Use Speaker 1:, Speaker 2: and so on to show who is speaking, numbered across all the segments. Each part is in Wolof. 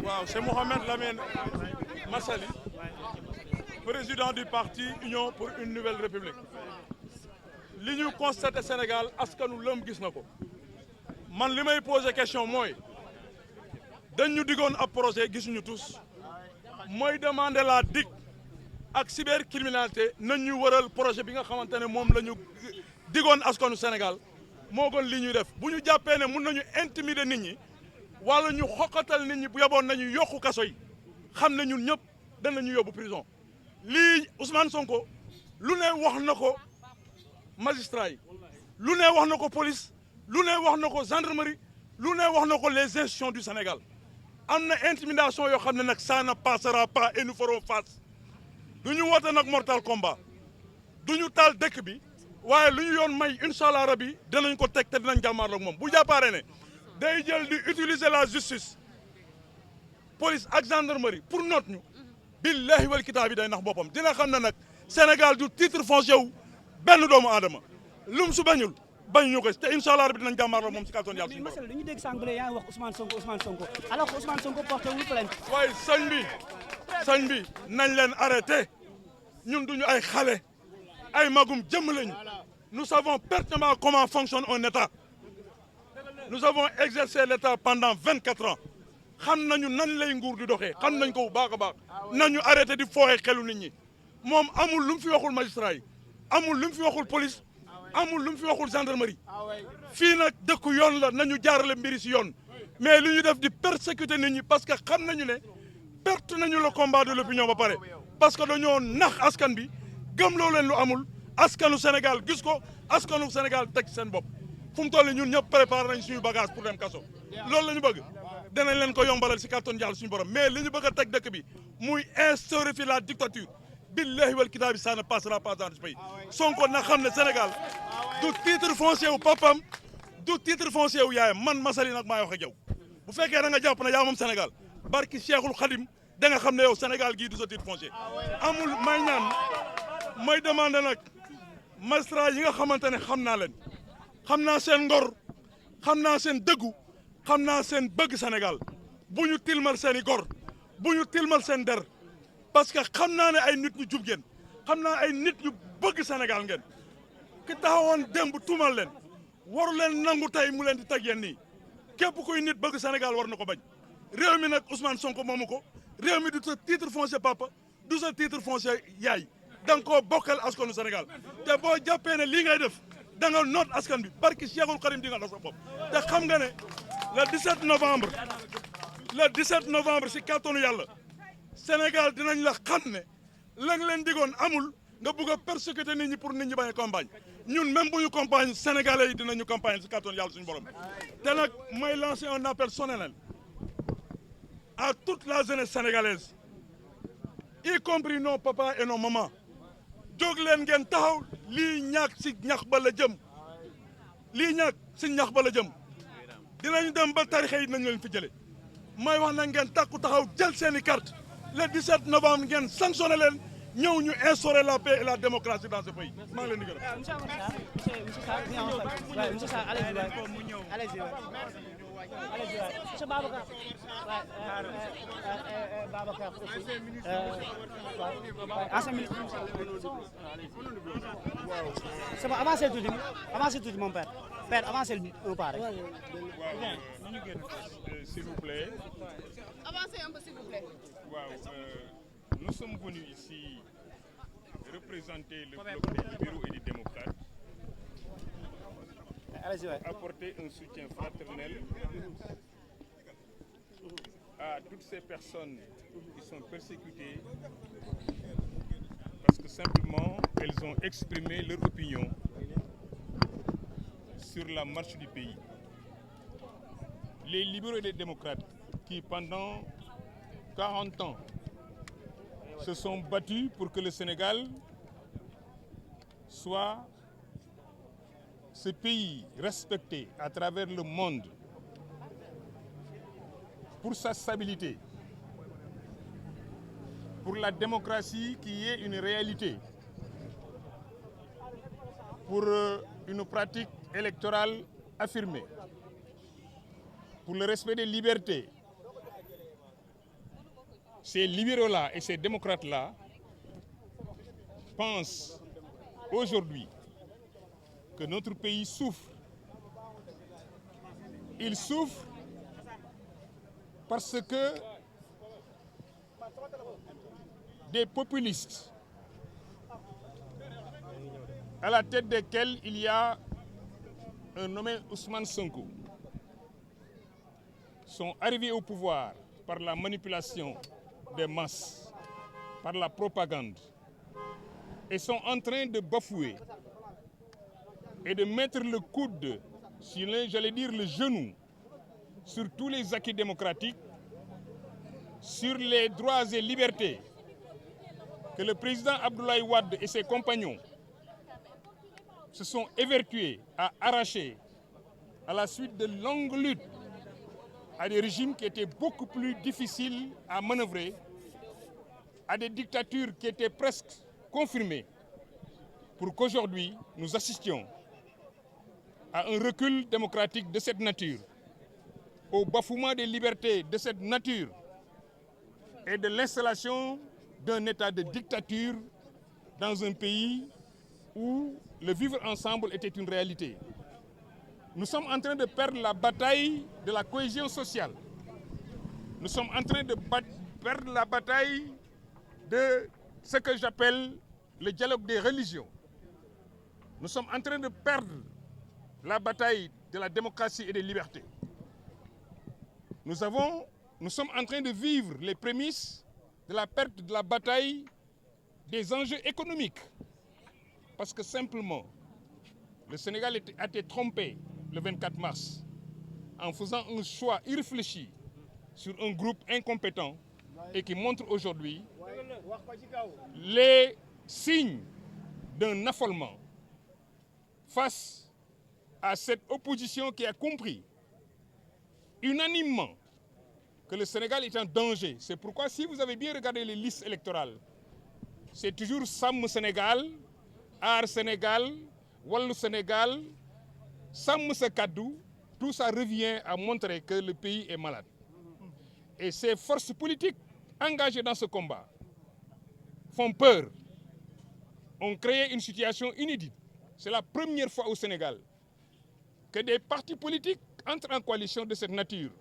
Speaker 1: Wow, c'est Mohamed Lamine Massali, président du parti Union pour une nouvelle république. Li ñu constaté Sénégal askanu lëm gis na ko man li may poser question mooy dañ ñu digoon ab projet gisuñu tous mooy demander la DIC ak cybercriminalité nañ ñu wëral projet bi nga xamante ne moom la ñu digoon askanu Sénégal moo gën li ñuy def bu ñu jàppee ne mun nañu intimider nit ñi wala ñu xoqatal nit ñi bu yeboon nañu yokku kaso yi xam ne ñun ñëpp danañu yóbbu prison lii Ousmane Sonko lu ne wax na ko magistrat yi lu ne wax na ko police lu ne wax na ko gendarmerie lu ne wax na ko les institutions du Sénégal am na intimidation yoo xam ne nag ça ne passera pas et nous ferons face du ñu woote nag mortal combat du ñu taal dëkk bi waaye lu ñu yoon may incha allah rabi dinañ ko teg te dinañ jàmmaarloog moom bu jàppaare ne day jël di utiliser la justice police ak gendarmerie pour noot ñu billahi wal kitaab bi day nax boppam dina xam ne nag Sénégal du titre foncier wu benn doomu aadama lum su bañul bañ ñu ko te incha allah rabi dinañ jàmmaarloog moom si kàttan yàlla suñu borom.
Speaker 2: mais dañu dégg sànq ba yaa ngi wax Ousmane Sonko alors que Ousmane Sonko porté wul plainte.
Speaker 1: waaye sëñ bi nañ leen arrêté ñun duñu ay xale ay magum jëmm lañu nous savons pertinemment comment fonctionne un État nous avons exercé l'État pendant 24 ans xam nañu nan lay nguur di doxee xam nañ ko bu baax a baax nañu arrêté di fooxe xelu nit ñi moom amul lu mu fi waxul magistrat yi amul lu mu fi waxul police amul lu mu fi waxul gendarmerie fii nag dëkku yoon la nañu jaarale mbiri si yoon mais li ñu def di persécuter nit ñi parce que xam nañu ne perte nañu le combat de l'opinion ba pare parce que dañoo nax askan bi gëmloo leen lu amul askanu Sénégal gis ko askanu Sénégal teg seen bopp fu mu toll ñun ñëpp préparé nañ suñu bagage pour dem kaso loolu la ñu bëgg danañ leen ko yombalal si kàttan Yàlla suñu borom mais li ñu bëgg a teg dëkk bi muy instaurer fi la dictature billahi wal kitaabi ça ne passera pas dans ce pays Sonko na xam ne Sénégal du titre foncier wu papam du titre foncier wu yaayam man Massaly nag maay wax ak yow bu fekkee da nga jàpp ne yaa moom Sénégal barki Cheikhul Khadim da nga xam ne yow Sénégal gii du sa titre foncier amul may ñaan may demandé nag magistrat yi nga xamante ne xam naa leen xam naa seen ngor xam naa seen dëggu xam naa seen bëgg Sénégal bu ñu tilmal seen i gor bu ñu tilmal seen der parce que xam naa ne ay nit ñu jub ngeen xam naa ay nit ñu bëgg Sénégal ngeen ki taxawoon démb tuumal leen waru leen nangu tey mu leen di teg yéen nii képp kuy nit bëgg Sénégal war na ko bañ réew mi nag Ousmane Sonko moomu ko réew mi du sa titre foncier papa du sa titre foncier yaay da nga koo bokkal askanu Sénégal te boo jàppee ne lii ngay def da nga noot askan bi barki Cheikhul Karim di nga def sa bopp te xam nga ne le 17 novembre si kàttanu yàlla Sénégal dinañ la xam ne la nga leen digoon amul nga bugg a persécuter nit ñi pour nit ñi bañ a campagne ñun même bu ñu campagne sénégalais yi dinañu campagne si kàttanu yàlla suñu borom te nag may lancer un appel solennel à toute la jeunesse sénégalaise y compris nos papas et nos mamans jóg leen ngeen taxaw lii ñàkk si ñax ba la jëm lii ñàkk si ñax ba la jëm dinañ dem ba tarixa yi nañ leen fi jële may wax na ngeen takku taxaw jël seeni carte le 17 novembre ngeen sanctionné leen ñëw ñu instaurer la paix et la démocratie dans ce pays maa ngi leen di gërëm.
Speaker 2: Monsieur Sarr allez-y. Monsieur Babacar. Babacar aussi. C'est bon, avancez tout mon père. Père, avancez un pas rek.
Speaker 3: S'il vous plaît.
Speaker 4: Avancez un peu, s'il vous plaît.
Speaker 3: Nous sommes venus ici représenter le bloc des libéraux et des démocrates. Apporter un soutien fraternel à toutes ces personnes qui sont persécutées parce que simplement elles ont exprimé leur opinion sur la marche du pays. Les libéraux et les démocrates qui pendant 40 ans se sont battus pour que le Sénégal soit ce pays respecté à travers le monde pour sa stabilité, pour la démocratie qui est une réalité, pour une pratique électorale affirmée, pour le respect des libertés, ces libéraux-là et ces démocrates-là pensent aujourd'hui que notre pays souffre. Il souffre parce que des populistes, à la tête desquels il y a un nommé Ousmane Sonko, sont arrivés au pouvoir par la manipulation des masses, par la propagande, et sont en train de bafouer et de mettre le coude sur j'allais dire le genou, sur tous les acquis démocratiques, sur les droits et libertés que le président Abdoulaye Wade et ses compagnons se sont évertués à arracher à la suite de longues luttes à des régimes qui étaient beaucoup plus difficiles à manœuvrer, à des dictatures qui étaient presque confirmées, pour qu'aujourd'hui nous assistions à un recul démocratique de cette nature, au bafouement des libertés de cette nature et de l'installation d'un état de dictature dans un pays où le vivre ensemble était une réalité. Nous sommes en train de perdre la bataille de la cohésion sociale. Nous sommes en train de perdre la bataille de ce que j'appelle le dialogue des religions. Nous sommes en train de perdre la bataille de la démocratie et des libertés. Nous sommes en train de vivre les prémices de la perte de la bataille des enjeux économiques. Parce que simplement, le Sénégal a été trompé le 24 mars en faisant un choix irréfléchi sur un groupe incompétent et qui montre aujourd'hui les signes d'un affolement face à cette opposition qui a compris unanimement que le Sénégal est en danger. C'est pourquoi si vous avez bien regardé les listes électorales, c'est toujours Sam Sénégal, Aar Sénégal, Wallu Sénégal, Sam Kaddu, tout ça revient à montrer que le pays est malade. Et ces forces politiques engagées dans ce combat font peur, ont créé une situation inédite. C'est la première fois au Sénégal que des partis politiques entrent en coalition de cette nature,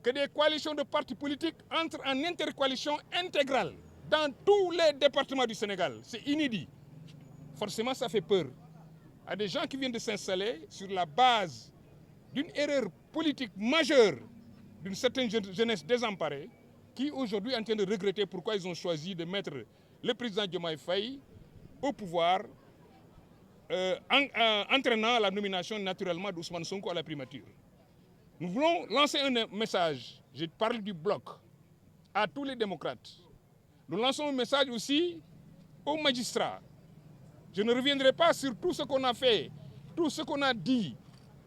Speaker 3: que des coalitions de partis politiques entrent en intercoalition intégrale dans tous les départements du Sénégal. C'est inédit. Forcément, ça fait peur à des gens qui viennent de s'installer sur la base d'une erreur politique majeure d'une certaine jeunesse désemparée qui aujourd'hui est en train de regretter pourquoi ils ont choisi de mettre le président Diomaye Faye au pouvoir, entraînant la nomination naturellement d'Ousmane Sonko à la primature. Nous voulons lancer un message, je parle du bloc, à tous les démocrates. Nous lançons un message aussi aux magistrats. Je ne reviendrai pas sur tout ce qu'on a fait, tout ce qu'on a dit,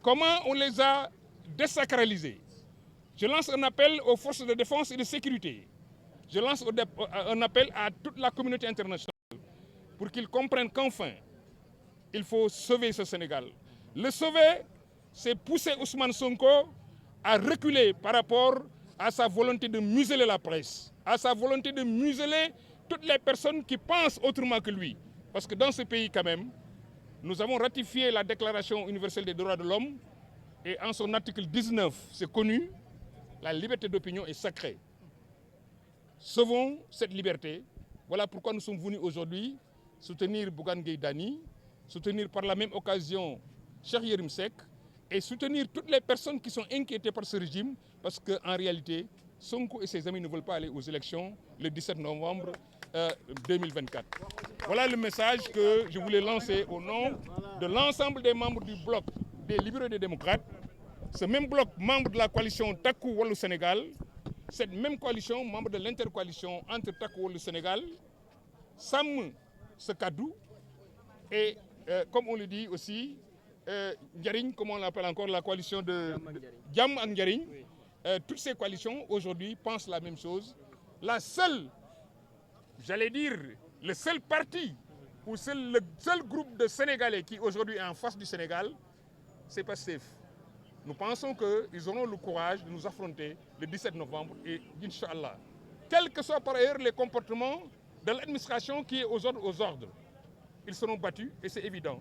Speaker 3: comment on les a désacralisés. Je lance un appel aux forces de défense et de sécurité. Je lance un appel à toute la communauté internationale pour qu'ils comprennent qu'enfin, il faut sauver ce Sénégal. Le sauver, c'est pousser Ousmane Sonko à reculer par rapport à sa volonté de museler la presse, à sa volonté de museler toutes les personnes qui pensent autrement que lui. Parce que dans ce pays, quand même, nous avons ratifié la Déclaration universelle des droits de l'homme et en son article 19, c'est connu, la liberté d'opinion est sacrée. Sauvons cette liberté. Voilà pourquoi nous sommes venus aujourd'hui soutenir Bougane Gueye Dany, soutenir par la même occasion Cheikh Yérim Seck et soutenir toutes les personnes qui sont inquiétées par ce régime parce qu'en réalité, Sonko et ses amis ne veulent pas aller aux élections le 17 novembre 2024. Voilà le message que je voulais lancer au nom de l'ensemble des membres du bloc des libéraux et des démocrates. Ce même bloc, membre de la coalition Taku Wallu Sénégal, cette même coalition, membre de l'intercoalition entre Taku Wallu Sénégal, Sam Kaddu et comme on le dit aussi, Ndiaring, comme on l'appelle encore, la coalition de Jam ak Ndiaring. Toutes ces coalitions aujourd'hui pensent la même chose. La seule, j'allais dire, le seul parti ou le seul groupe de Sénégalais qui aujourd'hui est en face du Sénégal, c'est Pastef. Nous pensons qu'ils auront le courage de nous affronter le 17 novembre et Inch'Allah, quels que soient par ailleurs les comportements de l'administration qui est aux ordres. Ils seront battus et c'est évident.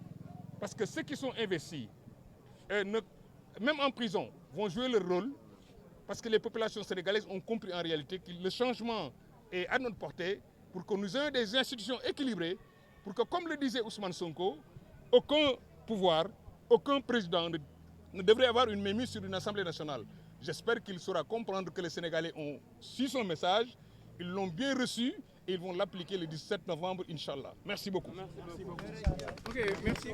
Speaker 3: Parce que ceux qui sont investis, même en prison, vont jouer leur rôle parce que les populations sénégalaises ont compris en réalité que le changement est à notre portée pour que nous ayons des institutions équilibrées, pour que, comme le disait Ousmane Sonko, aucun pouvoir, aucun président ne devrait avoir une mainmise sur une Assemblée nationale. J'espère qu'il saura comprendre que les Sénégalais ont su son message, ils l'ont bien reçu et ils vont l'appliquer le 17 novembre, Inch'Allah. Merci beaucoup.
Speaker 5: Merci beaucoup. Ok, merci.